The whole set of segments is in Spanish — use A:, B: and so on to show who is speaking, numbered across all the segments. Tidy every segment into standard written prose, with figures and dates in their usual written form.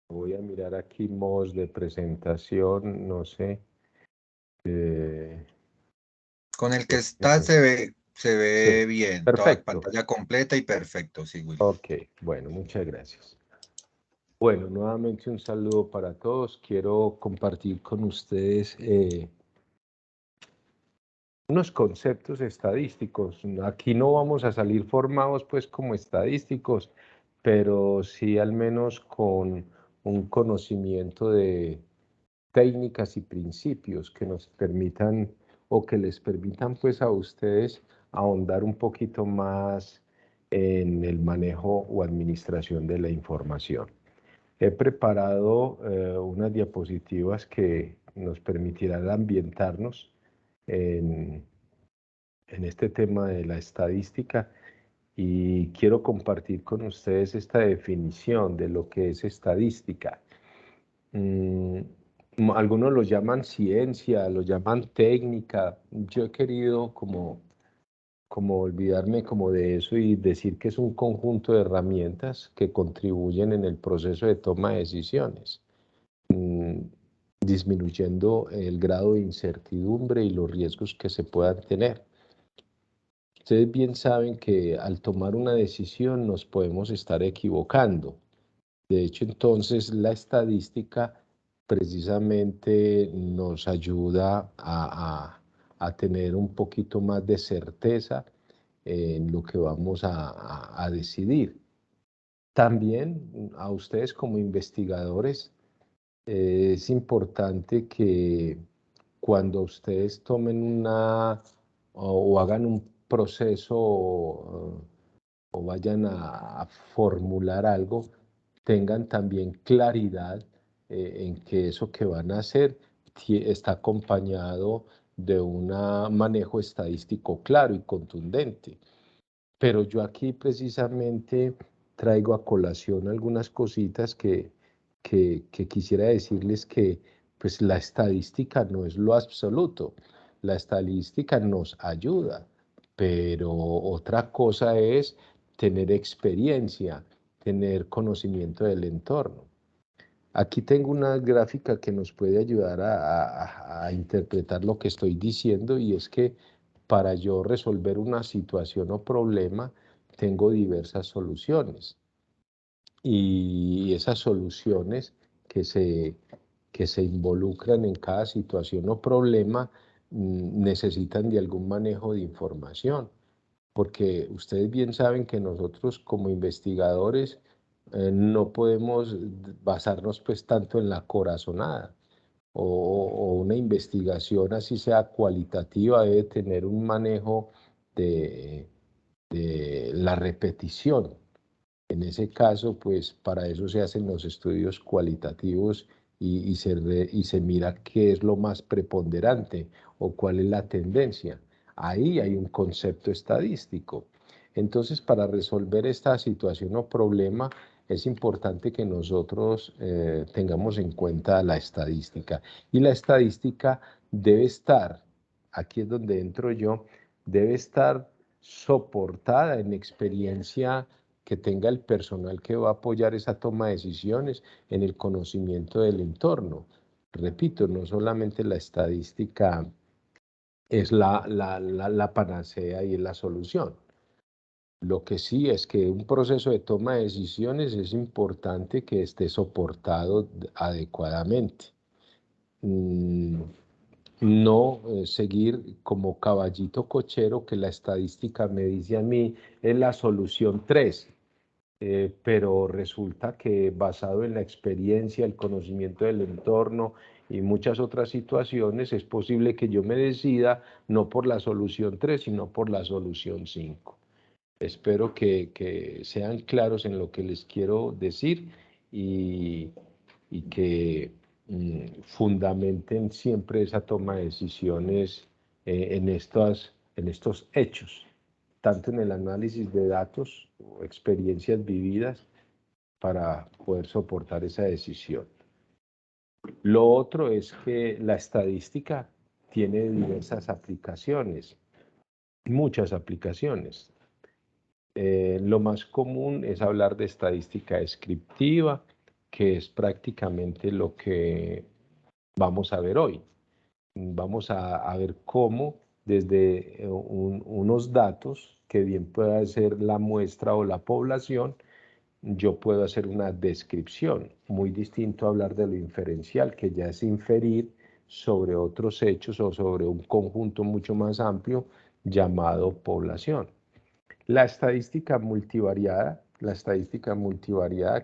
A: Voy a mirar aquí modos de presentación, no sé.
B: Con el que
A: Pues,
B: está se
A: sí,
B: ve bien, toda
A: perfecto.
B: pantalla completa y perfecto, sí, Willy.
A: Ok, bueno, muchas gracias. Bueno, nuevamente un saludo para todos. Quiero compartir con ustedes unos conceptos estadísticos. Aquí no vamos a salir formados pues como estadísticos, pero sí al menos con un conocimiento de técnicas y principios que nos permitan o que les permitan pues a ustedes ahondar un poquito más en el manejo o administración de la información. He preparado unas diapositivas que nos permitirán ambientarnos en, en este tema de la estadística y quiero compartir con ustedes esta definición de lo que es estadística. Mm, Algunos lo llaman ciencia, lo llaman técnica. Yo he querido como olvidarme como de eso y decir que es un conjunto de herramientas que contribuyen en el proceso de toma de decisiones, disminuyendo el grado de incertidumbre y los riesgos que se puedan tener. Ustedes bien saben que al tomar una decisión nos podemos estar equivocando. De hecho, entonces la estadística precisamente nos ayuda a tener un poquito más de certeza en lo que vamos a decidir. También a ustedes como investigadores es importante que cuando ustedes tomen o hagan un proceso o vayan a formular algo, tengan también claridad en que eso que van a hacer está acompañado de un manejo estadístico claro y contundente. Pero yo aquí precisamente traigo a colación algunas cositas que quisiera decirles que pues la estadística no es lo absoluto. La estadística nos ayuda, pero otra cosa es tener experiencia, tener conocimiento del entorno. Aquí tengo una gráfica que nos puede ayudar a interpretar lo que estoy diciendo y es que para yo resolver una situación o problema tengo diversas soluciones y esas soluciones que se involucran en cada situación o problema necesitan de algún manejo de información, porque ustedes bien saben que nosotros como investigadores no podemos basarnos pues tanto en la corazonada o una investigación así sea cualitativa debe tener un manejo de la repetición. En ese caso, pues para eso se hacen los estudios cualitativos y se mira qué es lo más preponderante o cuál es la tendencia. Ahí hay un concepto estadístico. Entonces, para resolver esta situación o problema, es importante que nosotros tengamos en cuenta la estadística. Y la estadística debe estar, aquí es donde entro yo, debe estar soportada en experiencia que tenga el personal que va a apoyar esa toma de decisiones en el conocimiento del entorno. Repito, no solamente la estadística es la panacea y es la solución. Lo que sí es que un proceso de toma de decisiones es importante que esté soportado adecuadamente. No seguir como caballito cochero que la estadística me dice a mí es la solución 3. Pero resulta que basado en la experiencia, el conocimiento del entorno y muchas otras situaciones, es posible que yo me decida no por la solución 3, sino por la solución 5. Espero que sean claros en lo que les quiero decir y, y que fundamenten siempre esa toma de decisiones en estos hechos, tanto en el análisis de datos o experiencias vividas para poder soportar esa decisión. Lo otro es que la estadística tiene diversas aplicaciones, muchas aplicaciones. Lo más común es hablar de estadística descriptiva, que es prácticamente lo que vamos a ver hoy. Vamos a ver cómo desde unos datos, que bien pueda ser la muestra o la población, yo puedo hacer una descripción. Muy distinto a hablar de lo inferencial, que ya es inferir sobre otros hechos o sobre un conjunto mucho más amplio llamado población. La estadística multivariada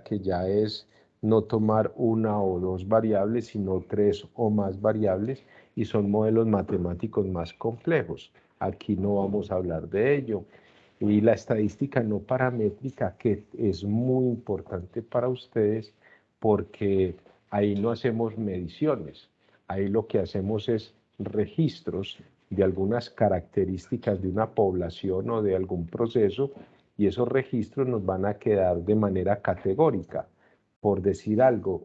A: que ya es no tomar una o dos variables, sino tres o más variables, y son modelos matemáticos más complejos. Aquí no vamos a hablar de ello. Y la estadística no paramétrica, que es muy importante para ustedes, porque ahí no hacemos mediciones, ahí lo que hacemos es registros de algunas características de una población o de algún proceso, y esos registros nos van a quedar de manera categórica. Por decir algo,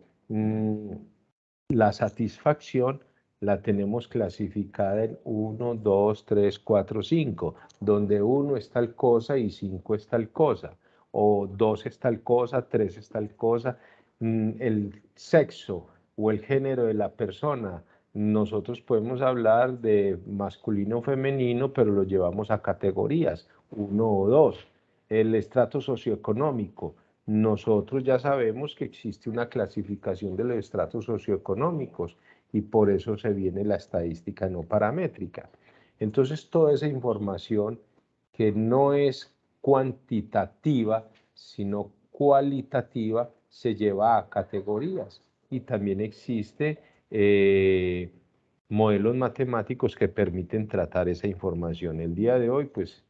A: la satisfacción la tenemos clasificada en 1, 2, 3, 4, 5, donde 1 es tal cosa y 5 es tal cosa, o 2 es tal cosa, 3 es tal cosa. El sexo o el género de la persona, nosotros podemos hablar de masculino o femenino, pero lo llevamos a categorías, 1 o 2. El estrato socioeconómico, nosotros ya sabemos que existe una clasificación de los estratos socioeconómicos y por eso se viene la estadística no paramétrica. Entonces, toda esa información que no es cuantitativa, sino cualitativa, se lleva a categorías. Y también existe modelos matemáticos que permiten tratar esa información. El día de hoy, pues,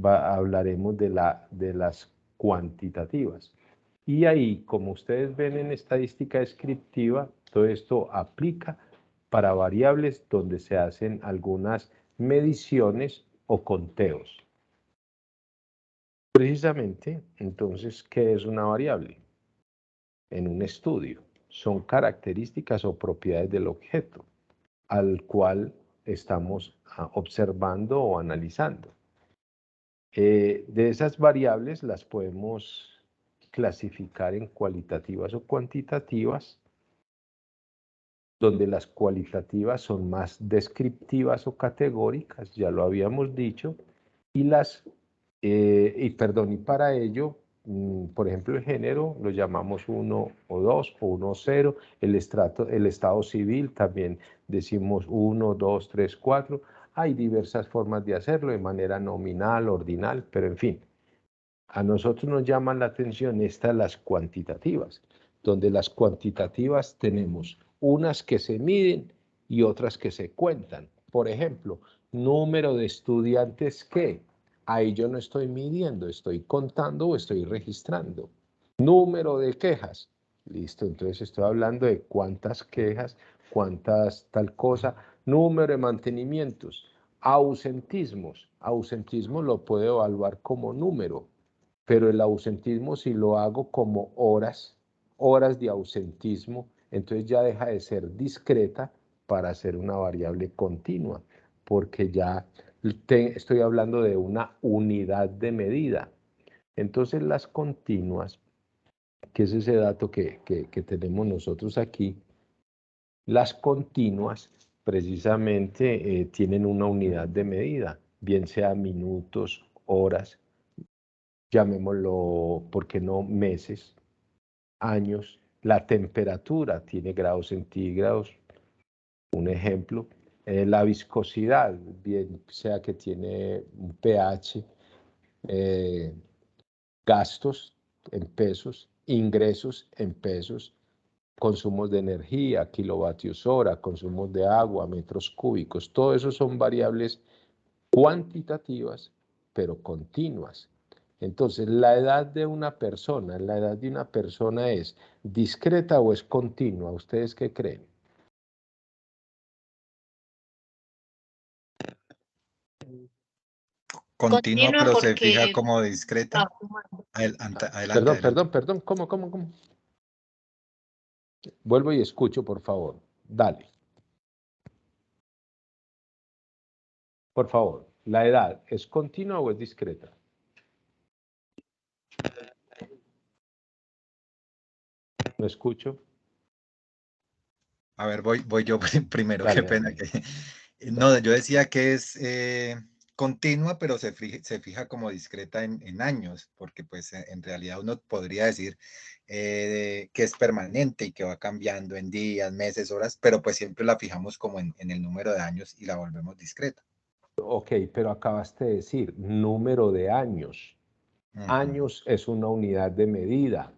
A: hablaremos de las cuantitativas. Y ahí, como ustedes ven en estadística descriptiva, todo esto aplica para variables donde se hacen algunas mediciones o conteos. Precisamente, entonces, ¿qué es una variable? En un estudio, son características o propiedades del objeto al cual estamos observando o analizando. De esas variables las podemos clasificar en cualitativas o cuantitativas, donde las cualitativas son más descriptivas o categóricas, ya lo habíamos dicho, y para ello, por ejemplo, el género lo llamamos 1 o 2 o 1 o 0, el estado civil también decimos 1, 2, 3, 4, hay diversas formas de hacerlo de manera nominal, ordinal, pero en fin. A nosotros nos llaman la atención las cuantitativas, donde las cuantitativas tenemos unas que se miden y otras que se cuentan. Por ejemplo, número de estudiantes que, ahí yo no estoy midiendo, estoy contando o estoy registrando. Número de quejas, listo, entonces estoy hablando de cuántas quejas, cuántas tal cosa. Número de mantenimientos, ausentismos lo puedo evaluar como número, pero el ausentismo, si lo hago como horas de ausentismo, entonces ya deja de ser discreta para ser una variable continua, porque ya estoy hablando de una unidad de medida. Entonces las continuas, que es ese dato que tenemos nosotros aquí, las continuas precisamente tienen una unidad de medida, bien sea minutos, horas, llamémoslo, ¿por qué no?, meses, años. La temperatura tiene grados centígrados, un ejemplo. La viscosidad, bien sea que tiene un pH, gastos en pesos, ingresos en pesos, consumos de energía, kilovatios hora, consumos de agua, metros cúbicos. Todo eso son variables cuantitativas, pero continuas. Entonces, la edad de una persona es discreta o es continua. ¿Ustedes qué creen?
B: Continua,
C: Continua
B: pero se fija
C: porque
B: como discreta. Adelante, adelante.
A: Perdón, ¿cómo? Vuelvo y escucho, por favor. Dale. Por favor, ¿la edad es continua o es discreta? No escucho.
B: A ver, voy yo primero,
A: Dale,
B: qué pena.
A: dale.
B: No, yo decía que es continua, pero se fija como discreta en años, porque pues en realidad uno podría decir que es permanente y que va cambiando en días, meses, horas, pero pues siempre la fijamos como en el número de años y la volvemos discreta.
A: Ok, pero acabaste de decir número de años. Años es una unidad de medida,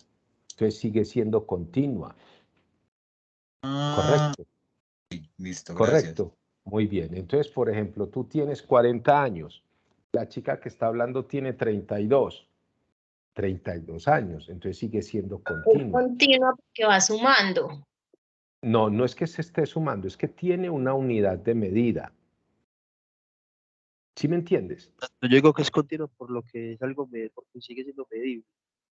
A: entonces sigue siendo continua.
B: Ah,
A: Correcto,
B: listo, gracias.
A: correcto. Muy bien. Entonces, por ejemplo, tú tienes 40 años. La chica que está hablando tiene 32 años, entonces sigue siendo
C: Es
A: continua.
C: continua porque va sumando.
A: No, no es que se esté sumando, es que tiene una unidad de medida. ¿Sí me entiendes?
D: Yo digo que es continuo por lo que es algo, porque sigue siendo medible.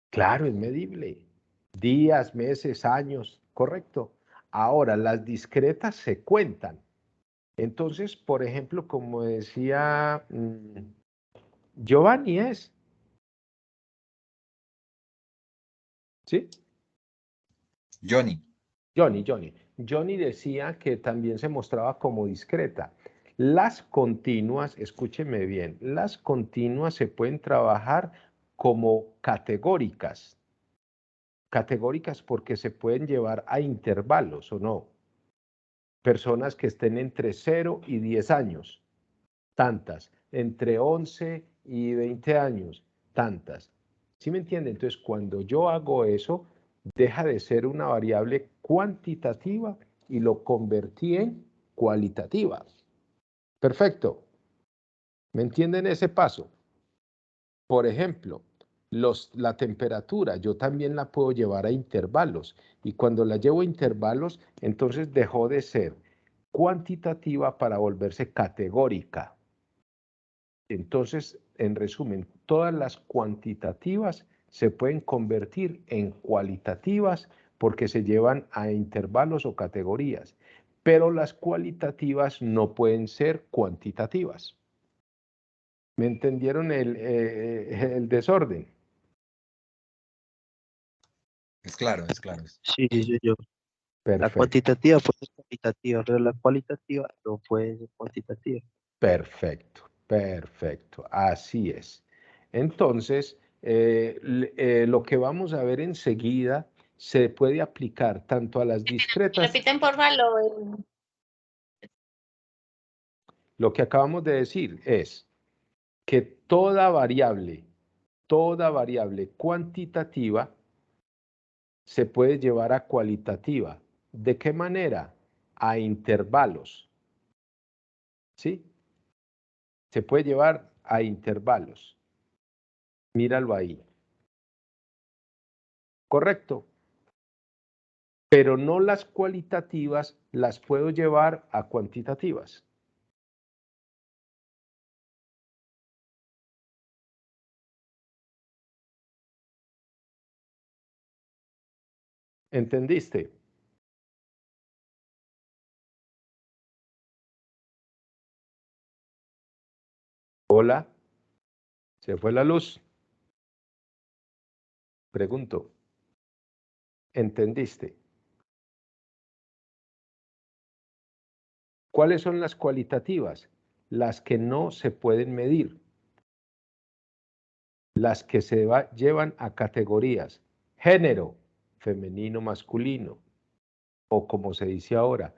A: Claro, es medible. Días, meses, años, correcto. Ahora, las discretas se cuentan. Entonces, por ejemplo, como decía Giovanni es, ¿sí?
B: Johnny.
A: Johnny decía que también se mostraba como discreta. Las continuas, escúcheme bien, las continuas se pueden trabajar como categóricas. Categóricas porque se pueden llevar a intervalos, ¿o no? Personas que estén entre 0 y 10 años, tantas. Entre 11 y 20 años, tantas. ¿Sí me entiende? Entonces, cuando yo hago eso, deja de ser una variable cuantitativa y lo convertí en cualitativa. Perfecto. ¿Me entienden ese paso? Por ejemplo, la temperatura, yo también la puedo llevar a intervalos. Y cuando la llevo a intervalos, entonces dejó de ser cuantitativa para volverse categórica. Entonces, en resumen, todas las cuantitativas se pueden convertir en cualitativas porque se llevan a intervalos o categorías, pero las cualitativas no pueden ser cuantitativas. ¿Me entendieron el desorden?
B: Es claro, es claro.
D: Sí, yo. La
A: Perfecto,
D: cuantitativa puede ser cualitativa, pero la cualitativa no puede ser cuantitativa.
A: perfecto, así es. Entonces, lo que vamos a ver enseguida se puede aplicar tanto a las discretas.
C: Repiten, por favor.
A: Lo que acabamos de decir es que toda variable cuantitativa se puede llevar a cualitativa. ¿De qué manera? A intervalos. ¿Sí? Se puede llevar a intervalos. Míralo ahí. Correcto. Pero no las cualitativas las puedo llevar a cuantitativas. ¿Entendiste? Hola, ¿se fue la luz? Pregunto, ¿entendiste? ¿Cuáles son las cualitativas? Las que no se pueden medir, las que se llevan a categorías. Género, femenino, masculino, o como se dice ahora,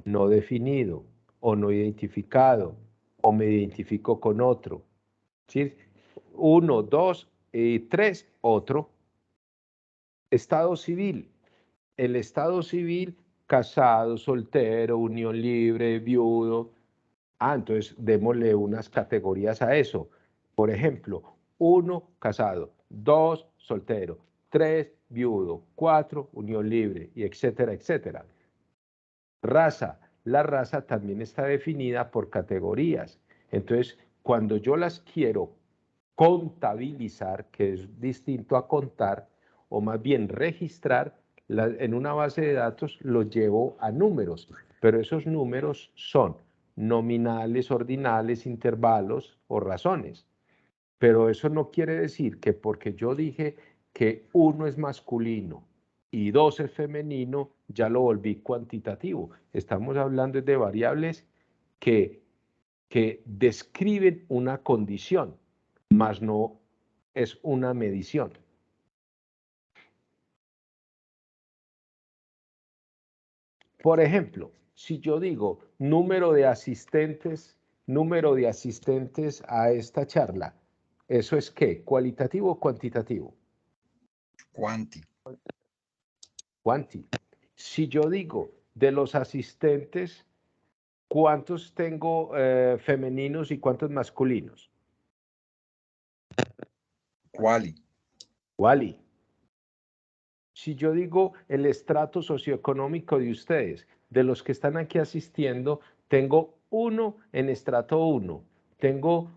A: no definido, o no identificado, o me identifico con otro. ¿Sí? 1, 2 y 3, otro. Estado civil. El estado civil, casado, soltero, unión libre, viudo. Entonces démosle unas categorías a eso. Por ejemplo, 1, casado, 2, soltero, 3, viudo, 4, unión libre, y etcétera, etcétera. Raza. La raza también está definida por categorías. Entonces, cuando yo las quiero contabilizar, que es distinto a contar, o más bien registrar, en una base de datos los llevo a números, pero esos números son nominales, ordinales, intervalos o razones. Pero eso no quiere decir que porque yo dije que uno es masculino y 2 es femenino, ya lo volví cuantitativo. Estamos hablando de variables que describen una condición, mas no es una medición. Por ejemplo, si yo digo número de asistentes a esta charla, ¿eso es qué? ¿Cualitativo o cuantitativo?
B: Cuanti.
A: Cuanti. Si yo digo de los asistentes, ¿cuántos tengo femeninos y cuántos masculinos?
B: Quali.
A: Quali. Si yo digo el estrato socioeconómico de ustedes, de los que están aquí asistiendo, tengo 1 en estrato 1, tengo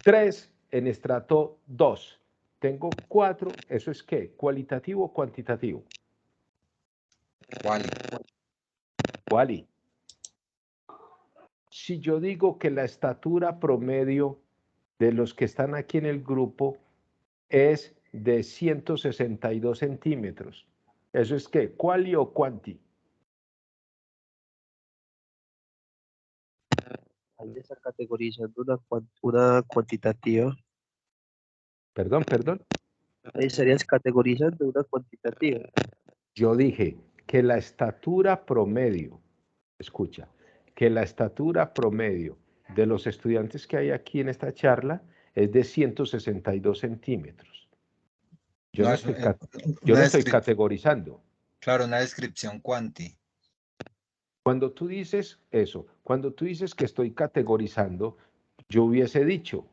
A: 3 en estrato 2, tengo 4, ¿eso es qué? ¿Cualitativo o cuantitativo?
B: Quali.
A: Quali. Si yo digo que la estatura promedio de los que están aquí en el grupo es de 162 centímetros, ¿eso es qué? ¿Quali o cuanti?
D: Ahí está categorizando una cuantitativa.
A: Perdón.
D: Ahí estarías categorizando una cuantitativa.
A: Yo dije que la estatura promedio, escucha, que la estatura promedio de los estudiantes que hay aquí en esta charla es de 162 centímetros. Yo
B: No,
A: no
B: es
A: estoy, yo
B: una
A: no estoy categorizando.
B: Claro, una descripción cuanti.
A: Cuando tú dices eso, cuando tú dices que estoy categorizando, yo hubiese dicho,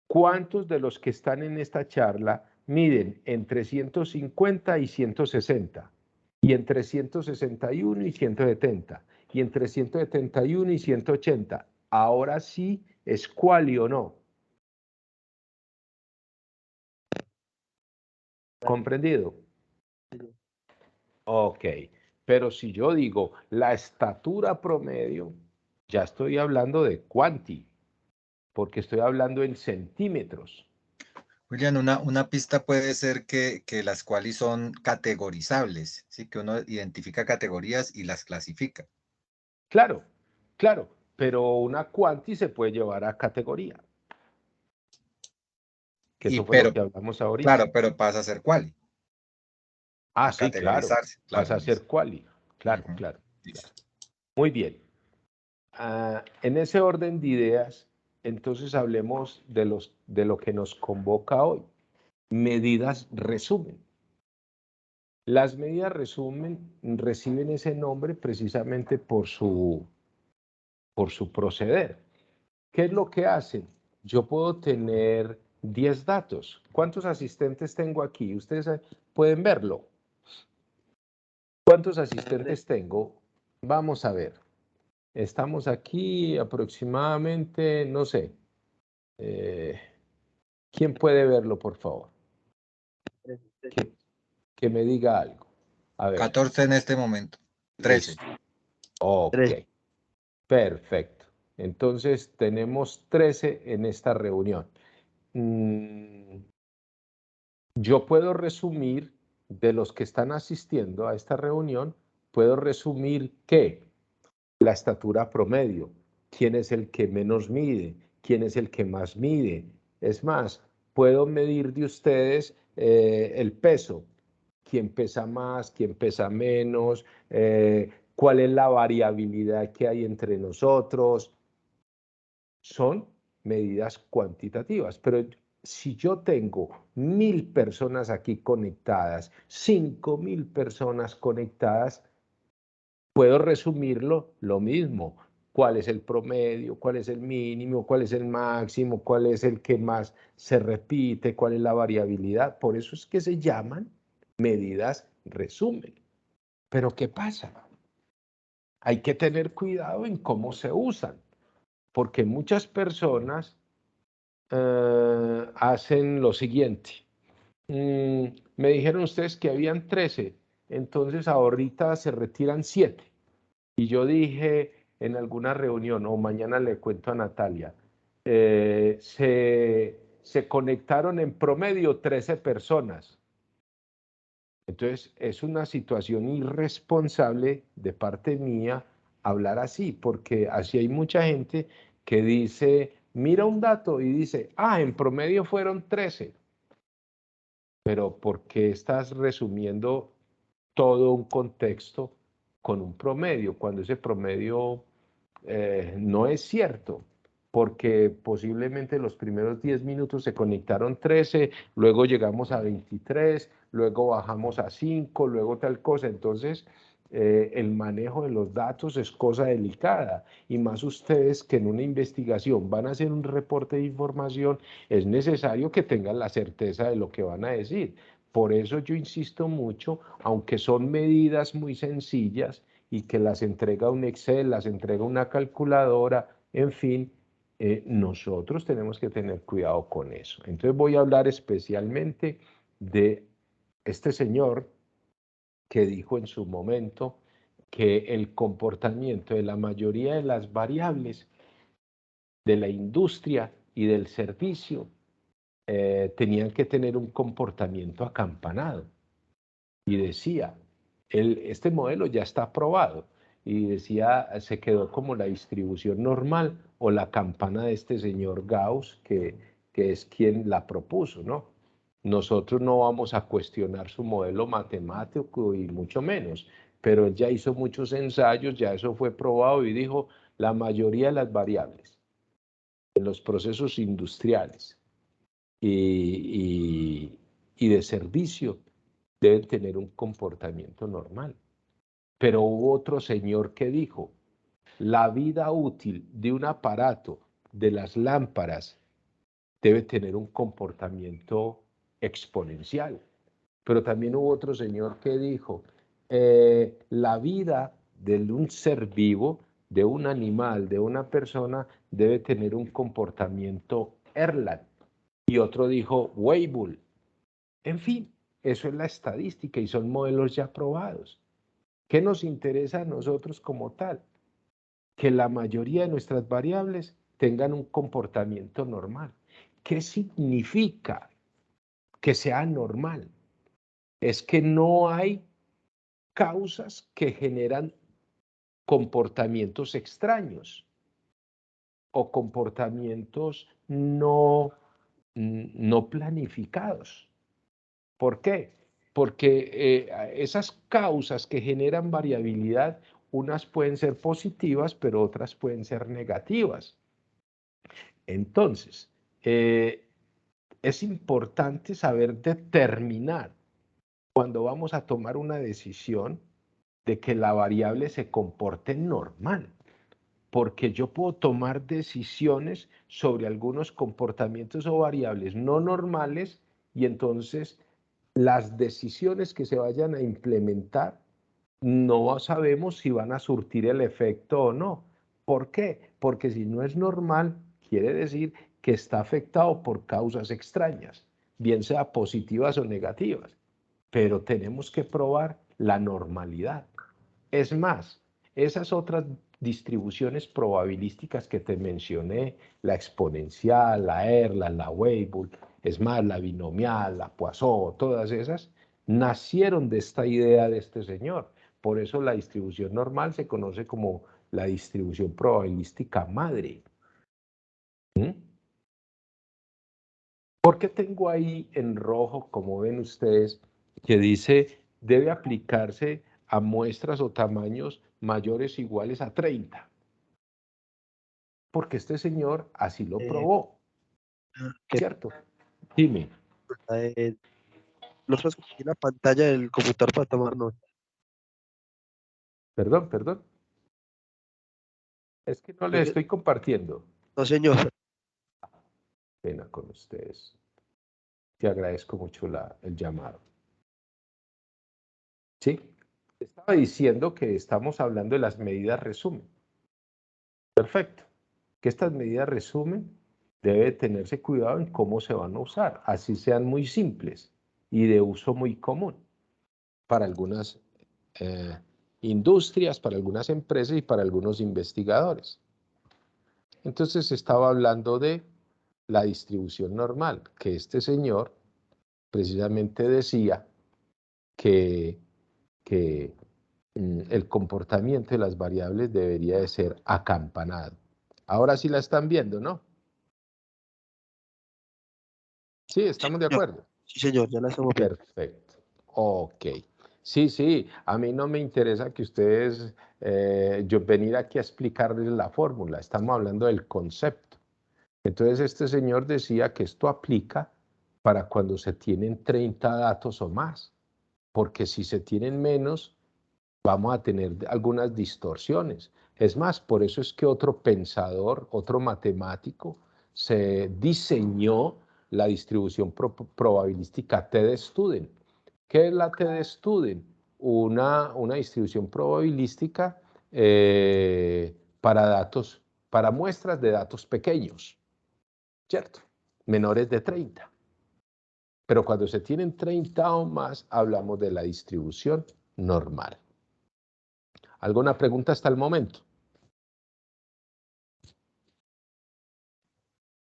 A: ¿cuántos de los que están en esta charla miden entre 150 y 160? Y entre 161 y 170, y entre 171 y 180. Ahora sí es quali o no. ¿Comprendido? Ok, pero si yo digo la estatura promedio, ya estoy hablando de cuanti, porque estoy hablando en centímetros.
B: Julián, una pista puede ser que las cuales son categorizables, ¿sí? Que uno identifica categorías y las clasifica.
A: Claro, pero una cuanti se puede llevar a categoría, que eso fue lo
B: Pero,
A: que hablamos ahorita.
B: claro, pero pasa a ser quali,
A: Ah,
B: a
A: sí, claro,
B: categorizarse. Claro,
A: pasa a ser
B: listo.
A: quali. Claro.
B: Ujú, listo.
A: Muy bien. En ese orden de ideas, entonces hablemos de lo que nos convoca hoy. Medidas resumen. Las medidas resumen reciben ese nombre precisamente por su proceder. ¿Qué es lo que hacen? Yo puedo tener 10 datos. ¿Cuántos asistentes tengo aquí? Ustedes pueden verlo. ¿Cuántos asistentes tengo? Vamos a ver. Estamos aquí aproximadamente, no sé. ¿Quién puede verlo, por favor? Que me diga algo. A ver.
B: 14 en este momento. 13.
A: Listo. Ok. Perfecto. Entonces tenemos 13 en esta reunión. Yo puedo resumir de los que están asistiendo a esta reunión, puedo resumir que la estatura promedio, quién es el que menos mide, quién es el que más mide. Es más, puedo medir de ustedes el peso, quién pesa más, quién pesa menos, cuál es la variabilidad que hay entre nosotros. Son medidas cuantitativas, pero si yo tengo 1000 personas aquí conectadas, 5000 personas conectadas, puedo resumirlo lo mismo. ¿Cuál es el promedio? ¿Cuál es el mínimo? ¿Cuál es el máximo? ¿Cuál es el que más se repite? ¿Cuál es la variabilidad? Por eso es que se llaman medidas resumen. Pero ¿qué pasa? Hay que tener cuidado en cómo se usan, porque muchas personas hacen lo siguiente. Me dijeron ustedes que habían 13, entonces ahorita se retiran 7. Y yo dije en alguna reunión, o mañana le cuento a Natalia, se conectaron en promedio 13 personas. Entonces, es una situación irresponsable de parte mía hablar así, porque así hay mucha gente que dice, mira un dato y dice, en promedio fueron 13. Pero ¿por qué estás resumiendo todo un contexto con un promedio, cuando ese promedio no es cierto? Porque posiblemente los primeros 10 minutos se conectaron 13, luego llegamos a 23, luego bajamos a 5, luego tal cosa. Entonces, el manejo de los datos es cosa delicada, y más ustedes que en una investigación van a hacer un reporte de información, es necesario que tengan la certeza de lo que van a decir. Por eso yo insisto mucho, aunque son medidas muy sencillas y que las entrega un Excel, las entrega una calculadora, en fin, nosotros tenemos que tener cuidado con eso. Entonces voy a hablar especialmente de este señor que dijo en su momento que el comportamiento de la mayoría de las variables de la industria y del servicio tenían que tener un comportamiento acampanado. Y decía, este modelo ya está aprobado. Y decía, se quedó como la distribución normal o la campana de este señor Gauss, que es quien la propuso, ¿no? Nosotros no vamos a cuestionar su modelo matemático y mucho menos, pero él ya hizo muchos ensayos, ya eso fue probado y dijo, la mayoría de las variables en los procesos industriales y de servicio deben tener un comportamiento normal. Pero hubo otro señor que dijo, la vida útil de un aparato, de las lámparas, debe tener un comportamiento exponencial. Pero también hubo otro señor que dijo, la vida de un ser vivo, de un animal, de una persona, debe tener un comportamiento Erlang. Y otro dijo, Weibull. En fin, eso es la estadística y son modelos ya probados. ¿Qué nos interesa a nosotros como tal? Que la mayoría de nuestras variables tengan un comportamiento normal. ¿Qué significa que sea normal? Es que no hay causas que generan comportamientos extraños o comportamientos no planificados. ¿Por qué? Porque esas causas que generan variabilidad, unas pueden ser positivas, pero otras pueden ser negativas. Entonces, es importante saber determinar cuando vamos a tomar una decisión de que la variable se comporte normal, porque yo puedo tomar decisiones sobre algunos comportamientos o variables no normales y entonces las decisiones que se vayan a implementar no sabemos si van a surtir el efecto o no. ¿Por qué? Porque si no es normal, quiere decir que está afectado por causas extrañas, bien sea positivas o negativas, pero tenemos que probar la normalidad. Es más, esas otras distribuciones probabilísticas que te mencioné, la exponencial, la Erlang, la Weibull, es más, la binomial, la Poisson, todas esas, nacieron de esta idea de este señor. Por eso la distribución normal se conoce como la distribución probabilística madre. ¿Por qué tengo ahí en rojo, como ven ustedes, que dice debe aplicarse a muestras o tamaños mayores o iguales a 30? Porque este señor así lo probó,
D: Que
A: ¿cierto? Dime.
D: no puedes compartir la pantalla del computador para tomar nota.
A: Perdón. Es que no les estoy compartiendo.
D: No, señor.
A: Pena con ustedes. Te agradezco mucho el llamado. ¿Sí? Estaba diciendo que estamos hablando de las medidas resumen. Perfecto. Que estas medidas resumen, debe tenerse cuidado en cómo se van a usar, así sean muy simples y de uso muy común para algunas industrias, para algunas empresas y para algunos investigadores. Entonces estaba hablando de la distribución normal, que este señor precisamente decía que el comportamiento de las variables debería de ser acampanado. Ahora sí la están viendo, ¿no? Sí, estamos de acuerdo.
D: Sí, señor, ya la estamos viendo.
A: Perfecto. Ok. Sí, sí, a mí no me interesa que ustedes, yo venir aquí a explicarles la fórmula, estamos hablando del concepto. Entonces este señor decía que esto aplica para cuando se tienen 30 datos o más, porque si se tienen menos, vamos a tener algunas distorsiones. Es más, por eso es que otro pensador, otro matemático, se diseñó la distribución probabilística TD-Student. ¿Qué es la TD-Student? Una distribución probabilística para datos, para muestras de datos pequeños, ¿cierto? Menores de 30. Pero cuando se tienen 30 o más, hablamos de la distribución normal. ¿Alguna pregunta hasta el momento?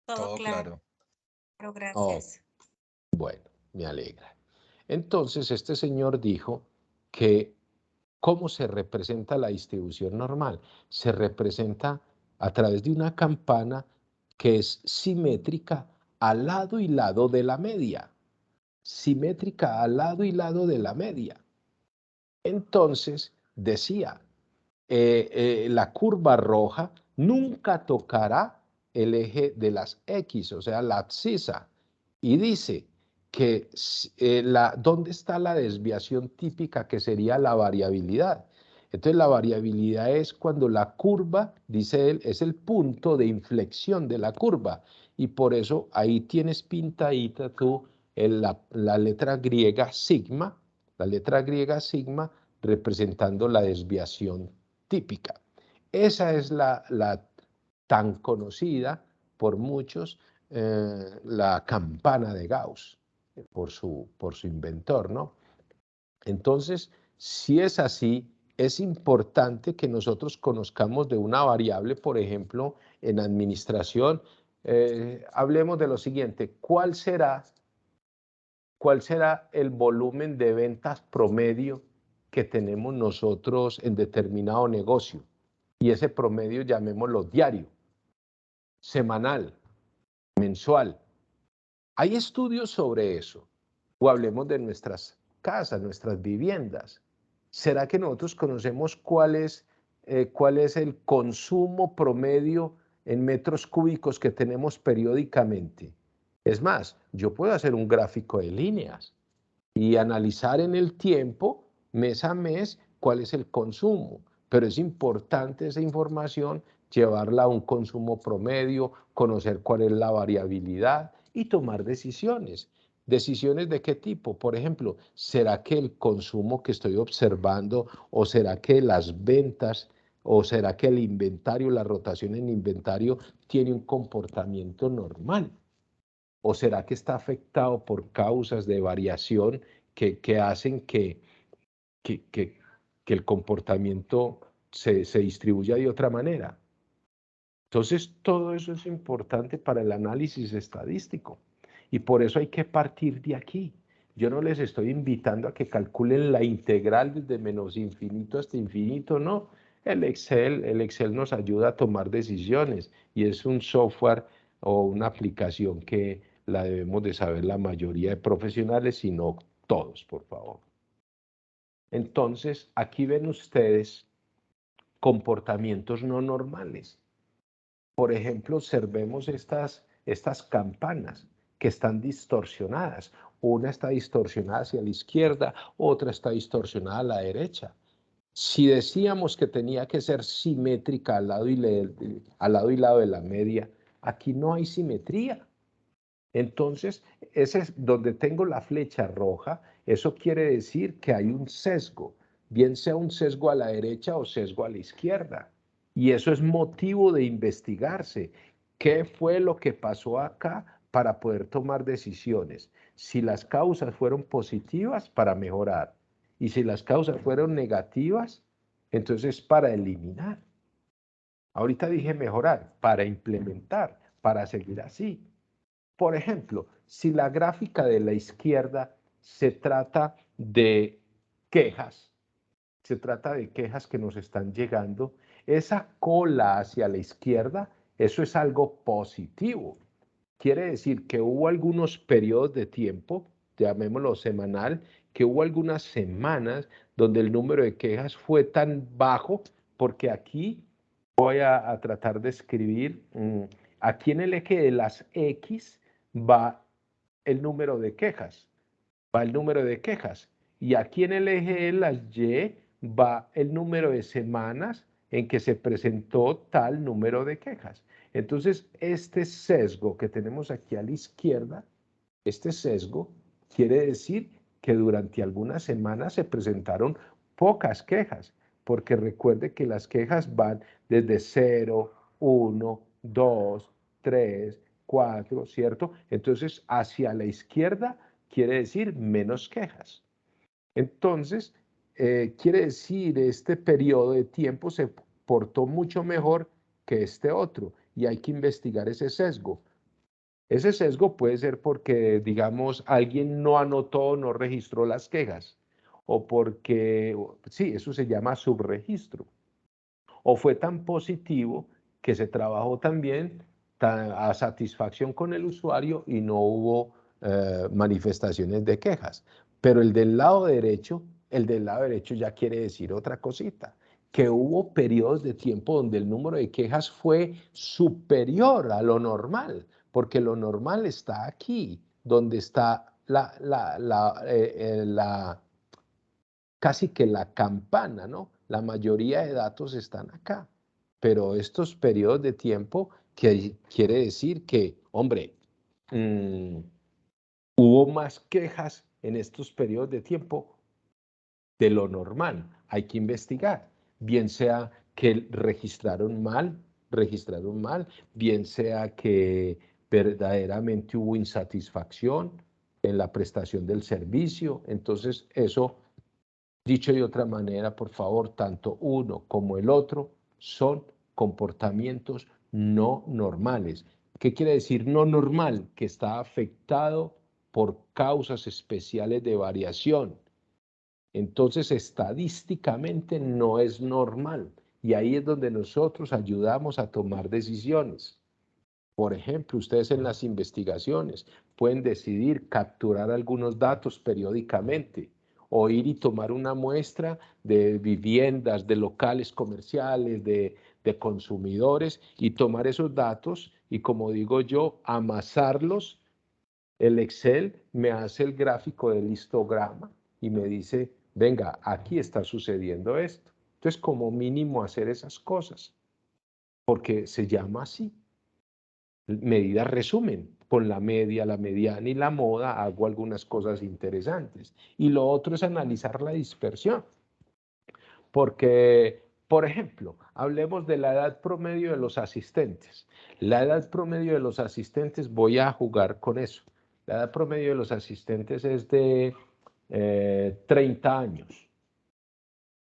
B: Todo claro.
C: Pero
A: Oh,
C: gracias.
A: bueno, me alegra. Entonces, este señor dijo que ¿cómo se representa la distribución normal? Se representa a través de una campana que es simétrica al lado y lado de la media. Simétrica al lado y lado de la media. Entonces, decía, la curva roja nunca tocará el eje de las X, o sea, la abscisa. Y dice que ¿dónde está la desviación típica que sería la variabilidad? Entonces la variabilidad es cuando la curva, dice él, es el punto de inflexión de la curva. Y por eso ahí tienes pintadita tú la letra griega sigma, representando la desviación típica. Esa es la tan conocida por muchos, la campana de Gauss, por su inventor, ¿no? Entonces, si es así, es importante que nosotros conozcamos de una variable, por ejemplo, en administración, hablemos de lo siguiente, ¿cuál será el volumen de ventas promedio que tenemos nosotros en determinado negocio? Y ese promedio llamémoslo diario, semanal, mensual. Hay estudios sobre eso. O hablemos de nuestras casas, nuestras viviendas. ¿Será que nosotros conocemos cuál es el consumo promedio en metros cúbicos que tenemos periódicamente? Es más, yo puedo hacer un gráfico de líneas y analizar en el tiempo, mes a mes, cuál es el consumo. Pero es importante esa información, llevarla a un consumo promedio, conocer cuál es la variabilidad y tomar decisiones. ¿Decisiones de qué tipo? Por ejemplo, ¿será que el consumo que estoy observando o será que las ventas o será que el inventario, la rotación en inventario tiene un comportamiento normal? ¿O será que está afectado por causas de variación que hacen que el comportamiento se distribuya de otra manera? Entonces, todo eso es importante para el análisis estadístico. Y por eso hay que partir de aquí. Yo no les estoy invitando a que calculen la integral desde menos infinito hasta infinito, no. El Excel nos ayuda a tomar decisiones y es un software o una aplicación que la debemos de saber la mayoría de profesionales y no todos, por favor. Entonces, aquí ven ustedes comportamientos no normales. Por ejemplo, observemos estas campanas que están distorsionadas. Una está distorsionada hacia la izquierda, otra está distorsionada a la derecha. Si decíamos que tenía que ser simétrica al lado y lado de la media, aquí no hay simetría. Entonces, ese es donde tengo la flecha roja, eso quiere decir que hay un sesgo, bien sea un sesgo a la derecha o sesgo a la izquierda. Y eso es motivo de investigarse. ¿Qué fue lo que pasó acá para poder tomar decisiones? Si las causas fueron positivas, para mejorar. Y si las causas fueron negativas, entonces para eliminar. Ahorita dije mejorar, para implementar, para seguir así. Por ejemplo, si la gráfica de la izquierda se trata de quejas, se trata de quejas que nos están llegando. Esa cola hacia la izquierda, eso es algo positivo. Quiere decir que hubo algunos periodos de tiempo, llamémoslo semanal, que hubo algunas semanas donde el número de quejas fue tan bajo, porque aquí voy a tratar de escribir, aquí en el eje de las X va el número de quejas, y aquí en el eje de las Y va el número de semanas en que se presentó tal número de quejas. Entonces, este sesgo que tenemos aquí a la izquierda, este sesgo quiere decir que durante algunas semanas se presentaron pocas quejas, porque recuerde que las quejas van desde 0, 1, 2, 3, 4, ¿cierto? Entonces, hacia la izquierda quiere decir menos quejas. Entonces, quiere decir, este periodo de tiempo se portó mucho mejor que este otro, y hay que investigar ese sesgo. Ese sesgo puede ser porque, digamos, alguien no anotó, no registró las quejas, o porque, sí, eso se llama subregistro, o fue tan positivo que se trabajó también a satisfacción con el usuario y no hubo manifestaciones de quejas. Pero el del lado derecho ya quiere decir otra cosita, que hubo periodos de tiempo donde el número de quejas fue superior a lo normal, porque lo normal está aquí, donde está casi que la campana, ¿no? La mayoría de datos están acá, pero estos periodos de tiempo que quiere decir que, hombre, hubo más quejas en estos periodos de tiempo de lo normal. Hay que investigar, bien sea que registraron mal, bien sea que verdaderamente hubo insatisfacción en la prestación del servicio. Entonces, eso, dicho de otra manera, por favor, tanto uno como el otro son comportamientos no normales. ¿Qué quiere decir no normal? Que está afectado por causas especiales de variación. Entonces, estadísticamente no es normal. Y ahí es donde nosotros ayudamos a tomar decisiones. Por ejemplo, ustedes en las investigaciones pueden decidir capturar algunos datos periódicamente o ir y tomar una muestra de viviendas, de locales comerciales, de consumidores, y tomar esos datos y, como digo yo, amasarlos. El Excel me hace el gráfico del histograma y me dice, venga, aquí está sucediendo esto. Entonces, como mínimo hacer esas cosas, porque se llama así. Medidas resumen, con la media, la mediana y la moda hago algunas cosas interesantes. Y lo otro es analizar la dispersión. Porque, por ejemplo, hablemos de la edad promedio de los asistentes. La edad promedio de los asistentes, voy a jugar con eso. La edad promedio de los asistentes es de 30 años.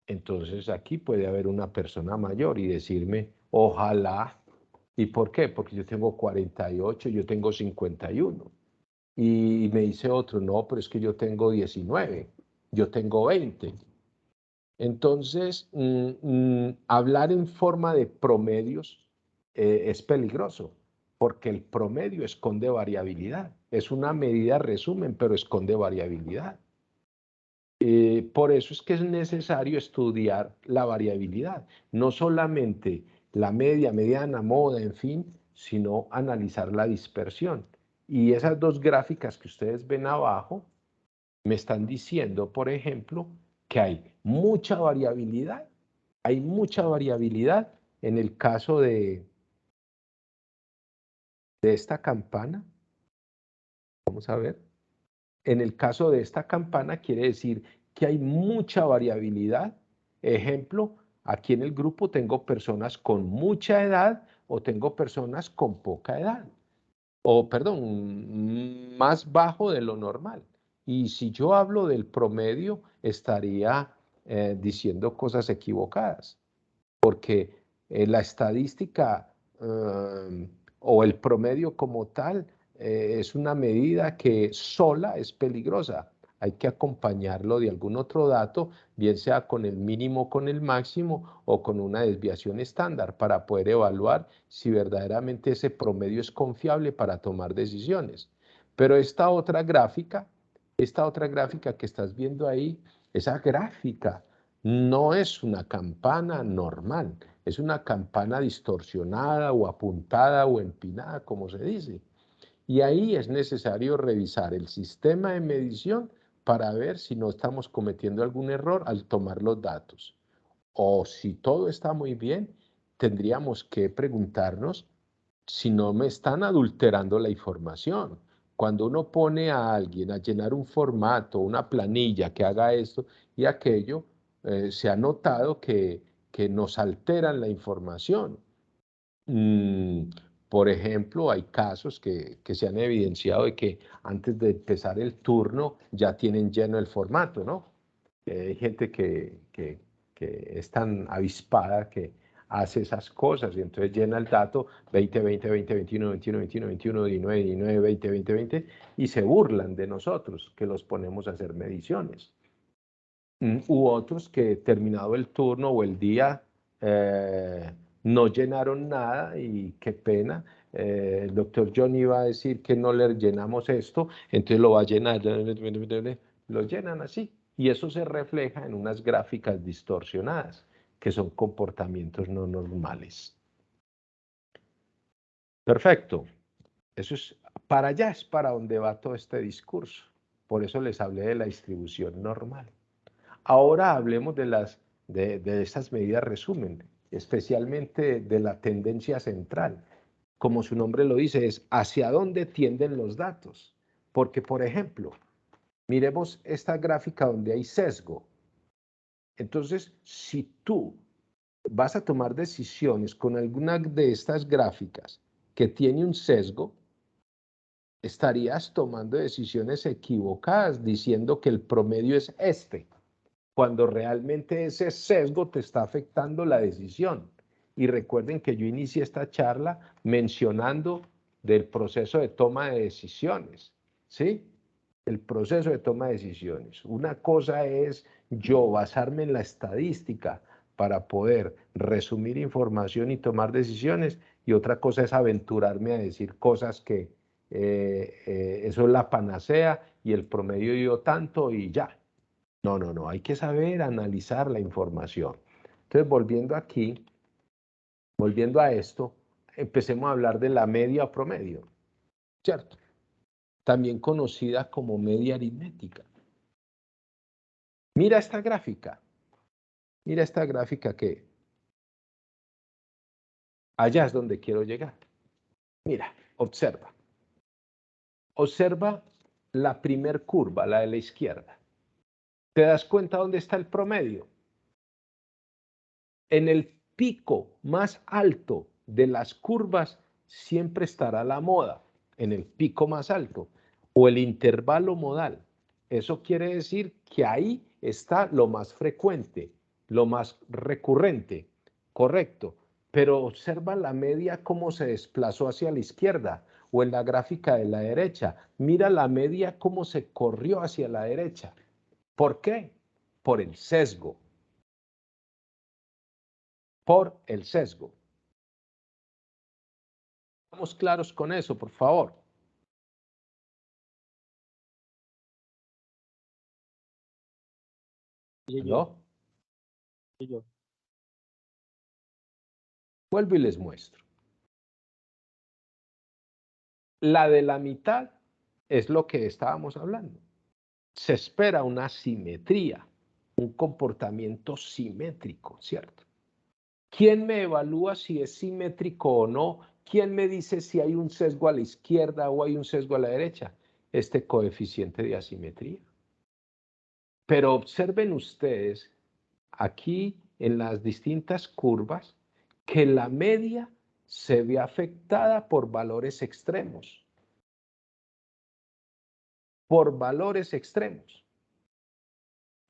A: Entonces aquí puede haber una persona mayor y decirme, ojalá. ¿Y por qué? Porque yo tengo 48, yo tengo 51. Y me dice otro, no, pero es que yo tengo 19, yo tengo 20. Entonces, hablar en forma de promedios es peligroso, porque el promedio esconde variabilidad. Es una medida resumen, pero esconde variabilidad. Por eso es que es necesario estudiar la variabilidad, no solamente la media, mediana, moda, en fin, sino analizar la dispersión. Y esas dos gráficas que ustedes ven abajo me están diciendo, por ejemplo, que hay mucha variabilidad. Hay mucha variabilidad en el caso de esta campana. Vamos a ver. En el caso de esta campana quiere decir que hay mucha variabilidad. Ejemplo, aquí en el grupo tengo personas con mucha edad o tengo personas con poca edad. O, perdón, más bajo de lo normal. Y si yo hablo del promedio, estaría diciendo cosas equivocadas, porque la estadística o el promedio como tal es una medida que sola es peligrosa. hay que acompañarlo de algún otro dato, bien sea con el mínimo o con el máximo o con una desviación estándar para poder evaluar si verdaderamente ese promedio es confiable para tomar decisiones. Pero esta otra gráfica que estás viendo ahí, esa gráfica no es una campana normal, es una campana distorsionada o apuntada o empinada, como se dice. Y ahí es necesario revisar el sistema de medición para ver si no estamos cometiendo algún error al tomar los datos. O si todo está muy bien, tendríamos que preguntarnos si no me están adulterando la información. Cuando uno pone a alguien a llenar un formato, una planilla que haga esto y aquello, se ha notado que nos alteran la información. Por ejemplo, hay casos que se han evidenciado de que antes de empezar el turno ya tienen lleno el formato, ¿no? Hay gente que es tan avispada que hace esas cosas y entonces llena el dato 20, 20, 20, 21, 21, 21, 21, 19, 19, 20, 20, 20 y se burlan de nosotros que los ponemos a hacer mediciones. U otros que terminado el turno o el día no llenaron nada y qué pena. El doctor John iba a decir que no le llenamos esto, entonces lo va a llenar, lo llenan así. Y eso se refleja en unas gráficas distorsionadas, que son comportamientos no normales. Perfecto. Eso es, para allá es para donde va todo este discurso. Por eso les hablé de la distribución normal. Ahora hablemos de esas medidas resumen, especialmente de la tendencia central. Como su nombre lo dice, es hacia dónde tienden los datos. Porque, por ejemplo, miremos esta gráfica donde hay sesgo. Entonces, si tú vas a tomar decisiones con alguna de estas gráficas que tiene un sesgo, estarías tomando decisiones equivocadas diciendo que el promedio es este, cuando realmente ese sesgo te está afectando la decisión. Y recuerden que yo inicié esta charla mencionando del proceso de toma de decisiones, ¿sí? El proceso de toma de decisiones. Una cosa es yo basarme en la estadística para poder resumir información y tomar decisiones, y otra cosa es aventurarme a decir cosas que eso es la panacea y el promedio dio tanto y ya. No, no, no, hay que saber analizar la información. Entonces, volviendo aquí, volviendo a esto, empecemos a hablar de la media o promedio, ¿cierto? También conocida como media aritmética. Mira esta gráfica que allá es donde quiero llegar. Mira, observa. Observa la primer curva, la de la izquierda. ¿Te das cuenta dónde está el promedio? En el pico más alto de las curvas siempre estará la moda, en el pico más alto, o el intervalo modal. Eso quiere decir que ahí está lo más frecuente, lo más recurrente, correcto. Pero observa la media cómo se desplazó hacia la izquierda o en la gráfica de la derecha. Mira la media cómo se corrió hacia la derecha. ¿Por qué? Por el sesgo. Por el sesgo. Estamos claros con eso, por favor. ¿No? Vuelvo y les muestro. La de la mitad es lo que estábamos hablando. Se espera una simetría, un comportamiento simétrico, ¿cierto? ¿Quién me evalúa si es simétrico o no? ¿Quién me dice si hay un sesgo a la izquierda o hay un sesgo a la derecha? Este coeficiente de asimetría. Pero observen ustedes aquí en las distintas curvas que la media se ve afectada por valores extremos. Por valores extremos.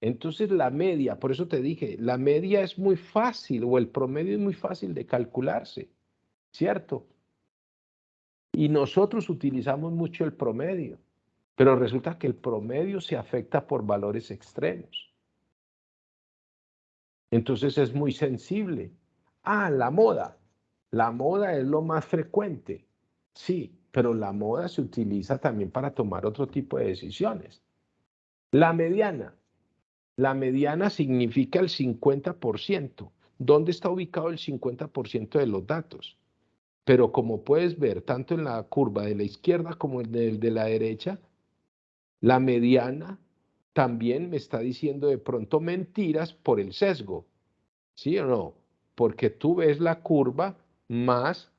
A: Entonces la media, por eso te dije, la media es muy fácil o el promedio es muy fácil de calcularse, ¿cierto? Y nosotros utilizamos mucho el promedio. Pero resulta que el promedio se afecta por valores extremos. Entonces es muy sensible. Ah, la moda. La moda es lo más frecuente. Sí, pero la moda se utiliza también para tomar otro tipo de decisiones. La mediana. La mediana significa el 50%. ¿Dónde está ubicado el 50% de los datos? Pero como puedes ver, tanto en la curva de la izquierda como en el de la derecha, la mediana también me está diciendo de pronto mentiras por el sesgo. ¿Sí o no? Porque tú ves la curva más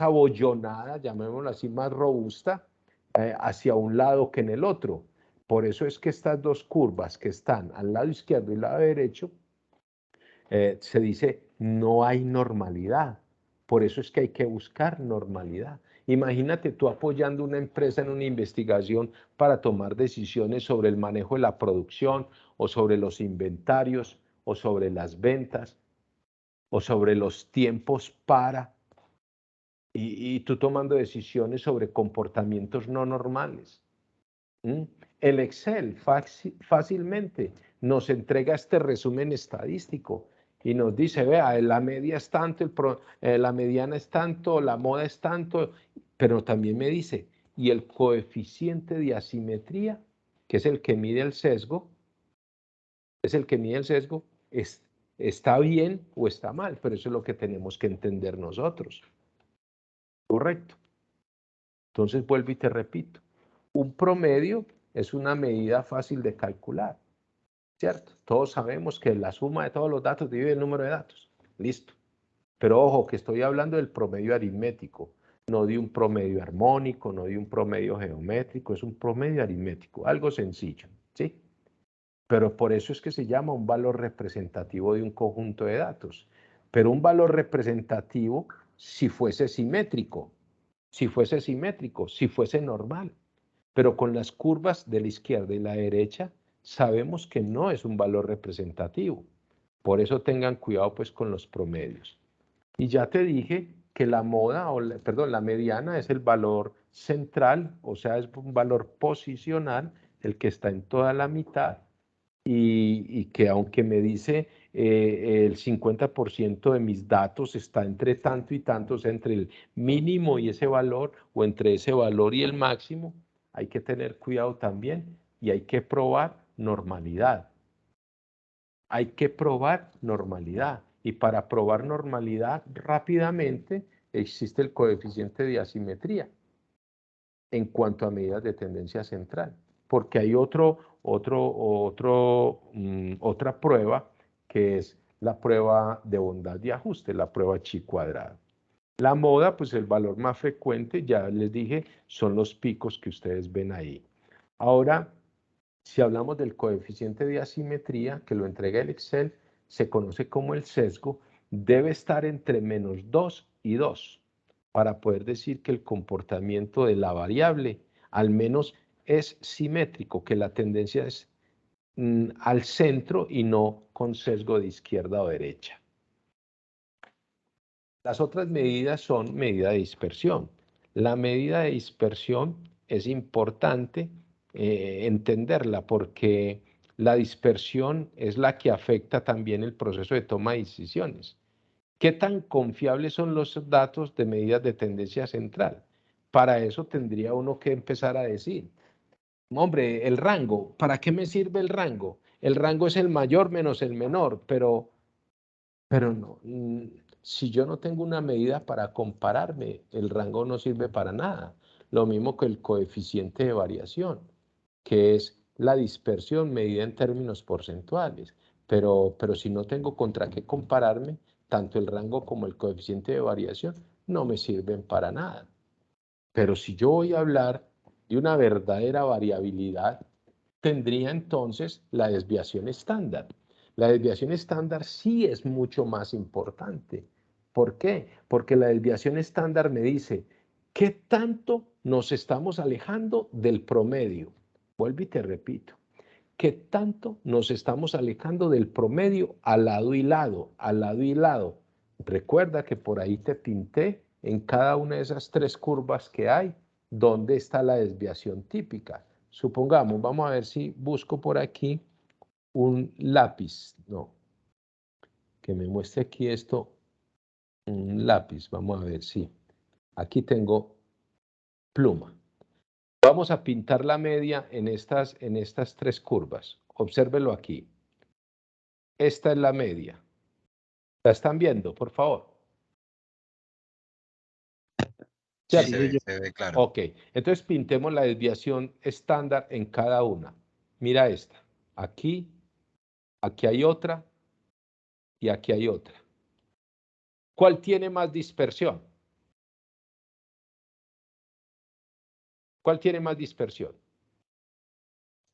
A: abollonada, llamémoslo así, más robusta, hacia un lado que en el otro. Por eso es que estas dos curvas que están al lado izquierdo y al lado derecho, se dice no hay normalidad. Por eso es que hay que buscar normalidad. Imagínate tú apoyando una empresa en una investigación para tomar decisiones sobre el manejo de la producción o sobre los inventarios o sobre las ventas o sobre los tiempos y tú tomando decisiones sobre comportamientos no normales. El Excel fácilmente nos entrega este resumen estadístico y nos dice, vea, la media es tanto, la mediana es tanto, la moda es tanto, pero también me dice, y el coeficiente de asimetría, que es el que mide el sesgo, está bien o está mal, pero eso es lo que tenemos que entender nosotros. Correcto. Entonces vuelvo y te repito, un promedio es una medida fácil de calcular, ¿cierto? Todos sabemos que la suma de todos los datos divide el número de datos. Listo. Pero ojo, que estoy hablando del promedio aritmético, no de un promedio armónico, no de un promedio geométrico, es un promedio aritmético, algo sencillo, ¿sí? Pero por eso es que se llama un valor representativo de un conjunto de datos. Pero un valor representativo si fuese simétrico, si fuese normal. Pero con las curvas de la izquierda y la derecha, sabemos que no es un valor representativo. Por eso tengan cuidado pues con los promedios. Y ya te dije que la la mediana es el valor central, o sea, es un valor posicional, el que está en toda la mitad, y que aunque me dice el 50% de mis datos está entre tanto y tanto, o sea, entre el mínimo y ese valor, o entre ese valor y el máximo, hay que tener cuidado también y hay que probar normalidad. Hay que probar normalidad. Y para probar normalidad rápidamente existe el coeficiente de asimetría en cuanto a medidas de tendencia central. Porque hay otra prueba que es la prueba de bondad de ajuste, la prueba chi cuadrado. La moda, pues el valor más frecuente, ya les dije, son los picos que ustedes ven ahí. Ahora, si hablamos del coeficiente de asimetría, que lo entrega el Excel, se conoce como el sesgo, debe estar entre -2 y 2 para poder decir que el comportamiento de la variable al menos es simétrico, que la tendencia es al centro y no con sesgo de izquierda o derecha. Las otras medidas son medida de dispersión. La medida de dispersión es importante entenderla porque la dispersión es la que afecta también el proceso de toma de decisiones. ¿Qué tan confiables son los datos de medidas de tendencia central? Para eso tendría uno que empezar a decir, hombre, el rango, ¿para qué me sirve el rango? El rango es el mayor menos el menor, pero no, si yo no tengo una medida para compararme, el rango no sirve para nada. Lo mismo que el coeficiente de variación, que es la dispersión medida en términos porcentuales. Pero si no tengo contra qué compararme, tanto el rango como el coeficiente de variación no me sirven para nada. Pero si yo voy a hablar de una verdadera variabilidad, tendría entonces la desviación estándar. La desviación estándar sí es mucho más importante. ¿Por qué? Porque la desviación estándar me dice qué tanto nos estamos alejando del promedio. Vuelvo y te repito. ¿Qué tanto nos estamos alejando del promedio al lado y lado, al lado y lado? Recuerda que por ahí te pinté en cada una de esas tres curvas que hay ¿dónde está la desviación típica? Supongamos, vamos a ver si busco por aquí un lápiz. No, que me muestre aquí esto, un lápiz. Vamos a ver si aquí tengo pluma. Vamos a pintar la media en estas tres curvas. Obsérvelo aquí. Esta es la media. ¿La están viendo, por favor?
B: Sí,
A: ¿Cierto?
B: se ve claro.
A: Ok, entonces pintemos la desviación estándar en cada una. Mira esta. Aquí, aquí hay otra y aquí hay otra. ¿Cuál tiene más dispersión? ¿Cuál tiene más dispersión?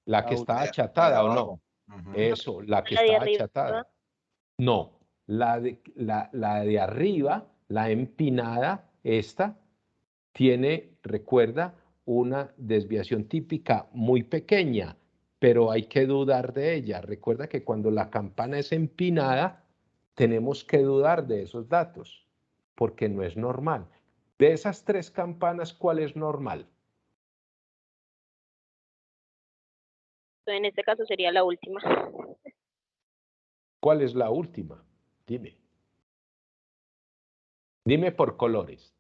A: ¿La que está
B: La de
A: achatada o no?
B: abajo. Ujú.
A: Eso, la que
C: La de
A: está
C: arriba.
A: achatada. No, la de arriba, la empinada, esta, tiene, recuerda, una desviación típica muy pequeña, pero hay que dudar de ella. Recuerda que cuando la campana es empinada, tenemos que dudar de esos datos, porque no es normal. De esas tres campanas, ¿cuál es normal?
C: En este caso sería la última.
A: ¿Cuál es la última? Dime. Dime por colores.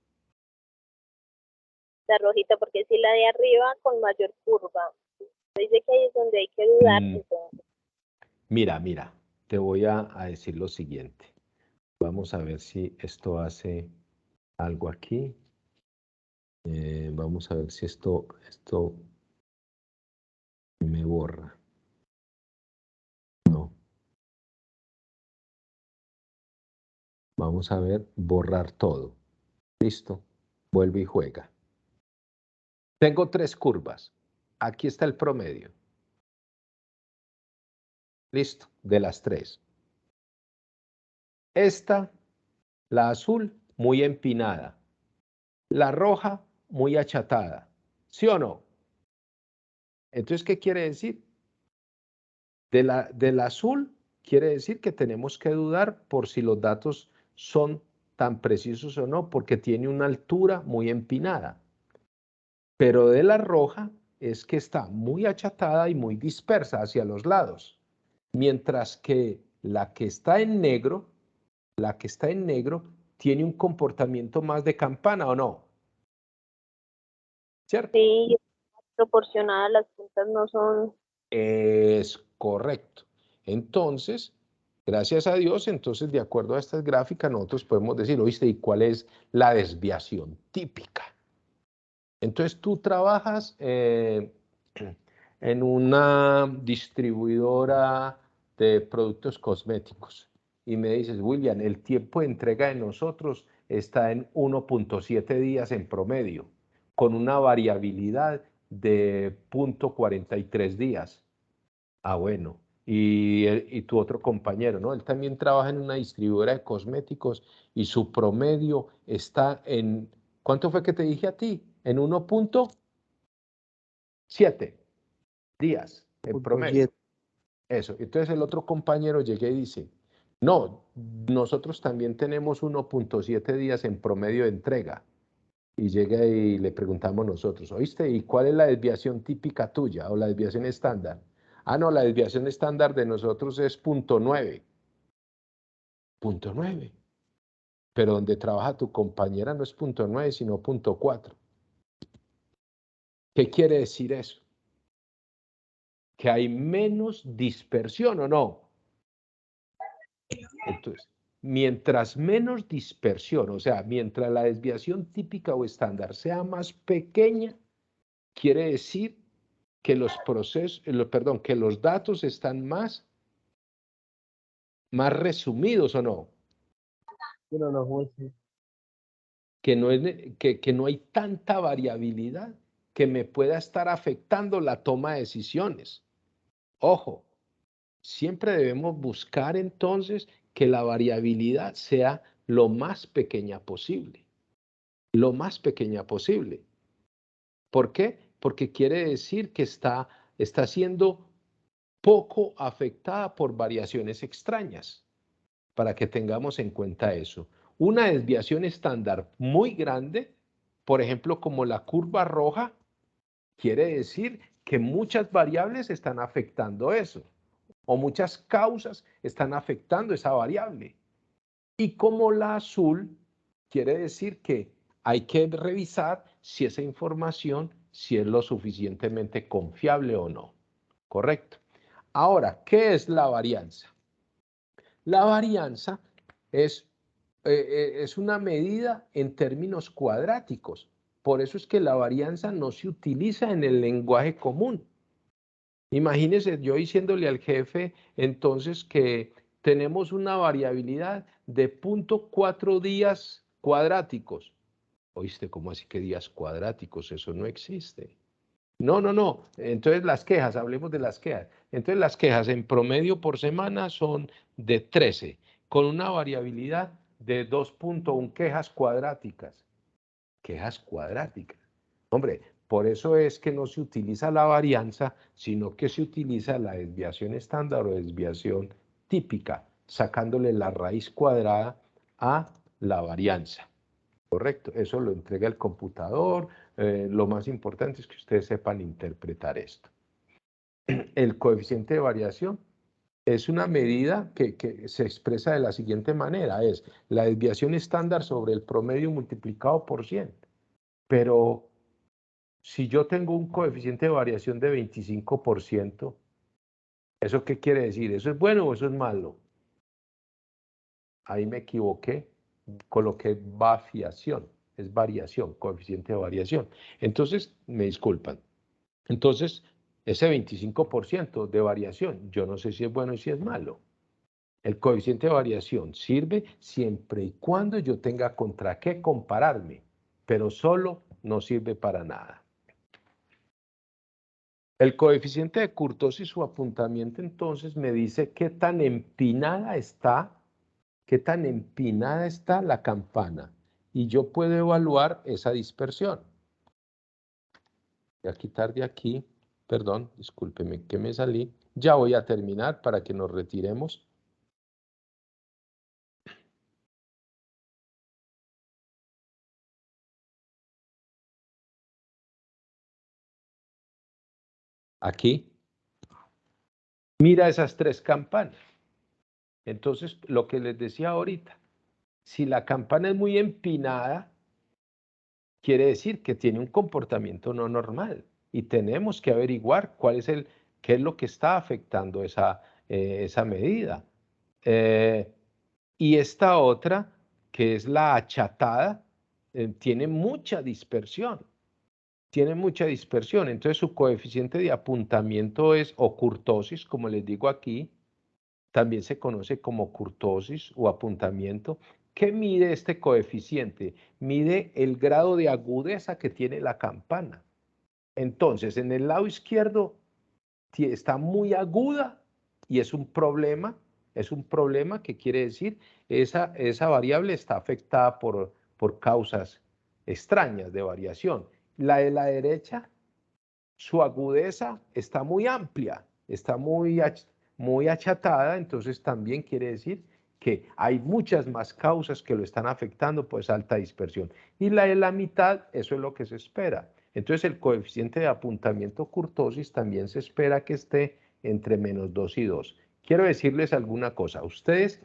C: La rojita, porque si la de arriba con mayor curva. Dice que ahí es donde hay que dudar. Entonces,
A: Mira, te voy a decir lo siguiente. Vamos a ver si esto hace algo aquí. Vamos a ver si esto me borra. No. Vamos a ver, borrar todo. Listo. Vuelve y juega. Tengo tres curvas. Aquí está el promedio. Listo, de las tres. Esta, la azul, muy empinada. La roja, muy achatada. ¿Sí o no? Entonces, ¿qué quiere decir? Del azul quiere decir que tenemos que dudar por si los datos son tan precisos o no, porque tiene una altura muy empinada. Pero de la roja es que está muy achatada y muy dispersa hacia los lados. Mientras que la que está en negro, tiene un comportamiento más de campana, ¿o no? ¿Cierto?
C: sí, proporcionadas las puntas no son.
A: Es correcto. Entonces, gracias a Dios, entonces de acuerdo a estas gráficas nosotros podemos decir, oíste, ¿y cuál es la desviación típica? Entonces tú trabajas en una distribuidora de productos cosméticos y me dices, William, el tiempo de entrega de nosotros está en 1.7 días en promedio, con una variabilidad de 0.43 días. Ah, bueno. Y tu otro compañero, ¿no? Él también trabaja en una distribuidora de cosméticos y su promedio está en, ¿cuánto fue que te dije a ti? En 1.7 días en promedio. Eso. Entonces el otro compañero llega y dice, no, nosotros también tenemos 1.7 días en promedio de entrega. Y llega y le preguntamos nosotros, ¿oíste? ¿Y cuál es la desviación típica tuya o la desviación estándar? Ah, no, la desviación estándar de nosotros es 0.9. 0.9. Pero donde trabaja tu compañera no es 0.9, sino 0.4. ¿Qué quiere decir eso? Que hay menos dispersión, ¿o no? Entonces, mientras menos dispersión, o sea, mientras la desviación típica o estándar sea más pequeña, quiere decir que los procesos, perdón, que los datos están más resumidos, ¿o no? Que no hay tanta variabilidad que me pueda estar afectando la toma de decisiones. Ojo, siempre debemos buscar entonces que la variabilidad sea lo más pequeña posible. Lo más pequeña posible. ¿Por qué? Porque quiere decir que está siendo poco afectada por variaciones extrañas, para que tengamos en cuenta eso. Una desviación estándar muy grande por ejemplo, como la curva roja, quiere decir que muchas variables están afectando eso, o muchas causas están afectando esa variable. Y como la azul, quiere decir que hay que revisar si esa información, si es lo suficientemente confiable o no. ¿Correcto? Ahora, ¿qué es la varianza? La varianza es una medida en términos cuadráticos. Por eso es que la varianza no se utiliza en el lenguaje común. Imagínese yo diciéndole al jefe entonces que tenemos una variabilidad de 0.4 días cuadráticos. ¿Oíste cómo así que días cuadráticos? Eso no existe. No, no, no. Entonces las quejas, hablemos de las quejas. Entonces las quejas en promedio por semana son de 13, con una variabilidad de 2.1 quejas cuadráticas. Quejas cuadráticas. Hombre, por eso es que no se utiliza la varianza, sino que se utiliza la desviación estándar o desviación típica, sacándole la raíz cuadrada a la varianza. Correcto, eso lo entrega el computador. Lo más importante es que ustedes sepan interpretar esto. El coeficiente de variación es una medida que se expresa de la siguiente manera, es la desviación estándar sobre el promedio multiplicado por 100. Pero si yo tengo un coeficiente de variación de 25%, ¿eso qué quiere decir? ¿Eso es bueno o eso es malo? Ahí me equivoqué, coloqué variación, es variación, coeficiente de variación. Entonces, me disculpan. Entonces, ese 25% de variación, yo no sé si es bueno y si es malo. El coeficiente de variación sirve siempre y cuando yo tenga contra qué compararme, pero solo no sirve para nada. El coeficiente de kurtosis o apuntamiento entonces me dice qué tan empinada está la campana y yo puedo evaluar esa dispersión. Voy a quitar de aquí, perdón, discúlpeme que me salí. Ya voy a terminar para que nos retiremos. Aquí. Mira esas tres campanas. Entonces, lo que les decía ahorita, si la campana es muy empinada, quiere decir que tiene un comportamiento no normal y tenemos que averiguar qué es lo que está afectando esa medida. Y esta otra, que es la achatada, tiene mucha dispersión. Entonces su coeficiente de apuntamiento es o kurtosis, como les digo aquí, también se conoce como kurtosis o apuntamiento. ¿Qué mide este coeficiente? Mide el grado de agudeza que tiene la campana. Entonces, en el lado izquierdo está muy aguda y es un problema que quiere decir esa variable está afectada por causas extrañas de variación. La de la derecha, su agudeza está muy amplia, está muy achatada, entonces también quiere decir que hay muchas más causas que lo están afectando, pues alta dispersión. Y la de la mitad, eso es lo que se espera. Entonces el coeficiente de apuntamiento kurtosis también se espera que esté entre -2 y 2. Quiero decirles alguna cosa. Ustedes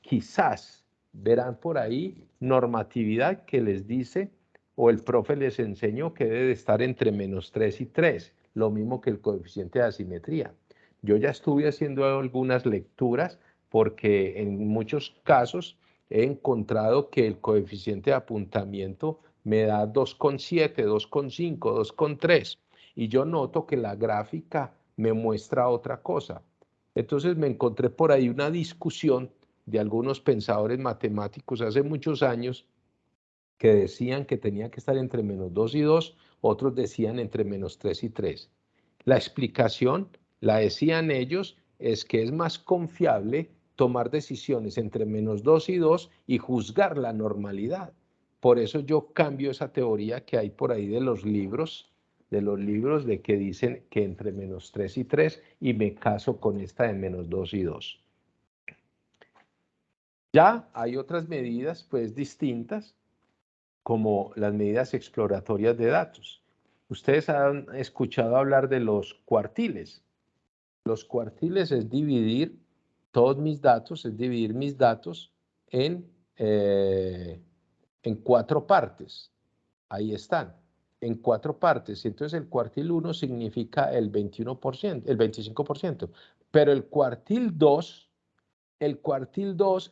A: quizás verán por ahí normatividad que les dice o el profe les enseñó que debe de estar entre -3 y 3, lo mismo que el coeficiente de asimetría. Yo ya estuve haciendo algunas lecturas porque en muchos casos he encontrado que el coeficiente de apuntamiento me da 2,7, 2,5, 2,3 y yo noto que la gráfica me muestra otra cosa. Entonces me encontré por ahí una discusión de algunos pensadores matemáticos hace muchos años que decían que tenía que estar entre -2 y 2, otros decían entre -3 y 3. La explicación, la decían ellos, es que es más confiable tomar decisiones entre -2 y 2 y juzgar la normalidad. Por eso yo cambio esa teoría que hay por ahí de los libros de que dicen que entre -3 y 3 y me caso con esta de -2 y 2. Ya hay otras medidas pues distintas. como las medidas exploratorias de datos. Ustedes han escuchado hablar de los cuartiles. Los cuartiles es dividir todos mis datos, es dividir mis datos en 4 partes. Ahí están, en 4 partes. Y entonces el cuartil 1 significa el 21%, el 25%. Pero el cuartil 2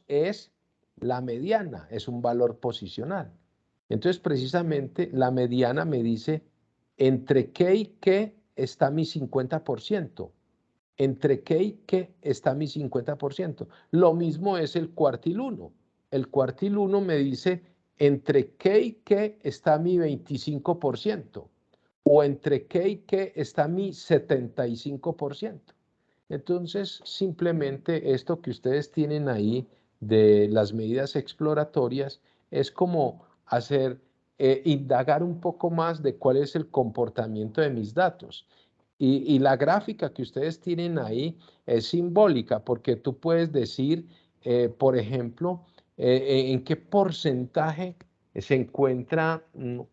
A: es la mediana, es un valor posicional. Entonces, precisamente, la mediana me dice entre qué y qué está mi 50%. Entre qué y qué está mi 50%. Lo mismo es el cuartil 1. El cuartil 1 me dice entre qué y qué está mi 25%. O entre qué y qué está mi 75%. Entonces, simplemente esto que ustedes tienen ahí de las medidas exploratorias es como hacer, indagar un poco más de cuál es el comportamiento de mis datos. Y la gráfica que ustedes tienen ahí es simbólica porque tú puedes decir, por ejemplo, en qué porcentaje se encuentra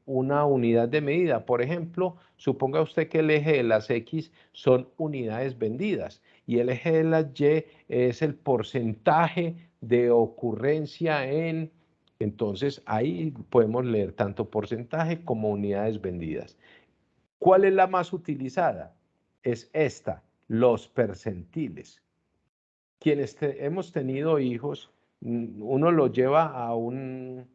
A: una unidad de medida. Por ejemplo, suponga usted que el eje de las X son unidades vendidas y el eje de las Y es el porcentaje de ocurrencia en... Entonces, ahí podemos leer tanto porcentaje como unidades vendidas. ¿Cuál es la más utilizada? Es esta, los percentiles. Quienes hemos tenido hijos, uno lo lleva a un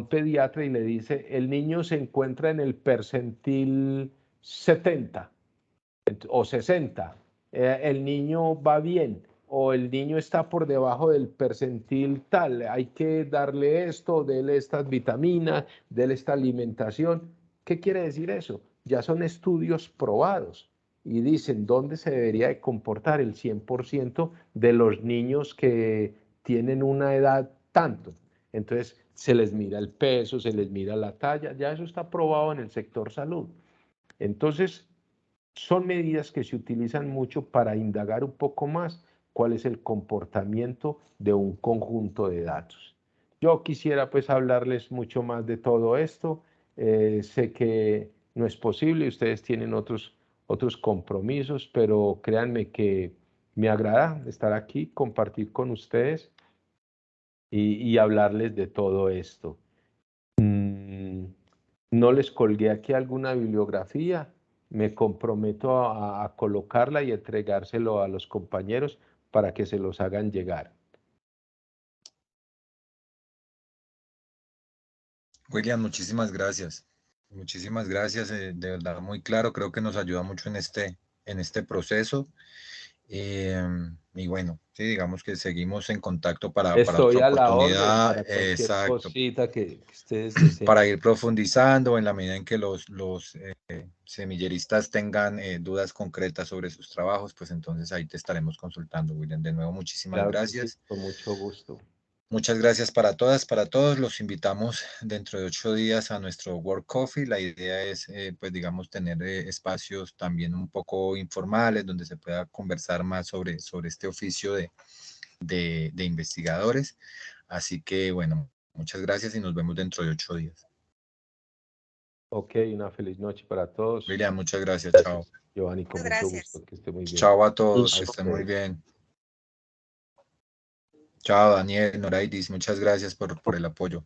A: pediatra y le dice, el niño se encuentra en el percentil 70 o 60, el niño va bien o el niño está por debajo del percentil tal, hay que darle esto, darle estas vitaminas, darle esta alimentación. ¿Qué quiere decir eso? Ya son estudios probados y dicen dónde se debería de comportar el 100% de los niños que tienen una edad tanto. Entonces se les mira el peso, se les mira la talla, ya eso está probado en el sector salud. Entonces, son medidas que se utilizan mucho para indagar un poco más cuál es el comportamiento de un conjunto de datos. Yo quisiera pues hablarles mucho más de todo esto. Sé que no es posible, ustedes tienen otros compromisos, pero créanme que me agrada estar aquí, compartir con ustedes y hablarles de todo esto. No les colgué aquí alguna bibliografía, me comprometo a colocarla y entregárselo a los compañeros para que se los hagan llegar.
B: William, muchísimas gracias. Muchísimas gracias, de verdad muy claro, creo que nos ayuda mucho en este proceso. Y bueno, sí, digamos que seguimos en contacto para
A: Estoy
B: otra
A: a la orden
B: oportunidad,
A: para cualquier
B: exacto,
A: cosita que ustedes deseen.
B: para ir profundizando en la medida en que los semilleristas tengan dudas concretas sobre sus trabajos, pues entonces ahí te estaremos consultando, William. De nuevo, muchísimas
A: Claro que sí,
B: gracias.
A: con mucho gusto.
B: Muchas gracias para todas, para todos. Los invitamos dentro de 8 días a nuestro World Coffee. La idea es, pues digamos, tener espacios también un poco informales donde se pueda conversar más sobre este oficio de investigadores. Así que, bueno, muchas gracias y nos vemos dentro de 8 días.
A: Ok, una feliz noche para todos.
B: William, muchas gracias. Chao.
A: Giovanni, con mucho gusto, que esté muy bien.
B: Chao a todos,
D: Listo.
B: que estén muy bien. Chao, Daniel, Noraidis, muchas gracias por el apoyo.